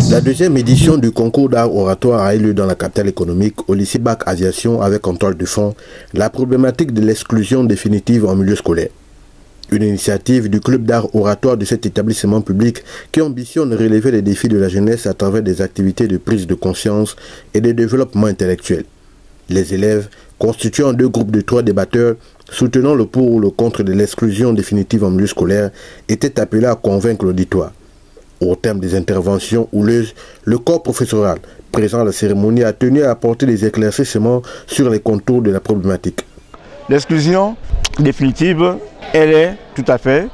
La deuxième édition du concours d'art oratoire a eu lieu dans la capitale économique au lycée Bac Aviation avec en toile de fond la problématique de l'exclusion définitive en milieu scolaire. Une initiative du club d'art oratoire de cet établissement public qui ambitionne de relever les défis de la jeunesse à travers des activités de prise de conscience et de développement intellectuel. Les élèves, constitués en deux groupes de 3 débatteurs, soutenant le pour ou le contre de l'exclusion définitive en milieu scolaire, étaient appelés à convaincre l'auditoire. Au terme des interventions houleuses, le corps professoral présent à la cérémonie a tenu à apporter des éclaircissements sur les contours de la problématique. L'exclusion définitive, elle est tout à fait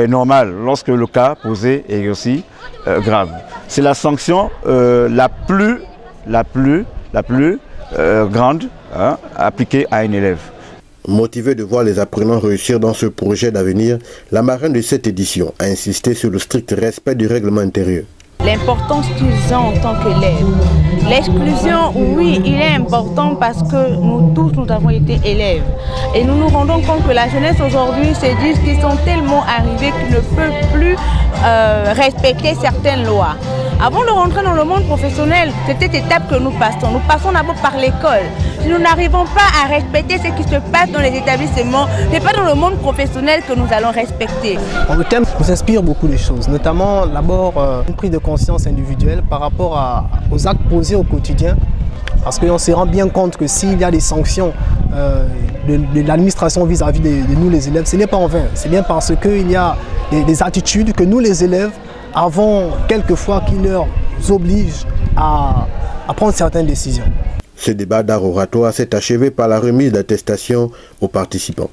normale lorsque le cas posé est aussi grave. C'est la sanction la plus grande appliquée à un élève. Motivé de voir les apprenants réussir dans ce projet d'avenir, la marraine de cette édition a insisté sur le strict respect du règlement intérieur. L'importance qu'ils ont en tant qu'élèves. L'exclusion, oui, il est important parce que nous tous, nous avons été élèves. Et nous nous rendons compte que la jeunesse aujourd'hui se dit qu'ils sont tellement arrivés qu'ils ne peuvent plus respecter certaines lois. Avant de rentrer dans le monde professionnel, c'est cette étape que nous passons. Nous passons d'abord par l'école. Si nous n'arrivons pas à respecter ce qui se passe dans les établissements, ce n'est pas dans le monde professionnel que nous allons respecter. Le thème nous inspire beaucoup de choses, notamment d'abord une prise de conscience individuelle par rapport aux actes posés au quotidien. Parce qu'on se rend bien compte que s'il y a des sanctions de l'administration vis-à-vis de nous les élèves, ce n'est pas en vain. C'est bien parce qu'il y a des attitudes que nous les élèves avons quelquefois qui leur obligent à prendre certaines décisions. Ce débat d'art oratoire s'est achevé par la remise d'attestations aux participants.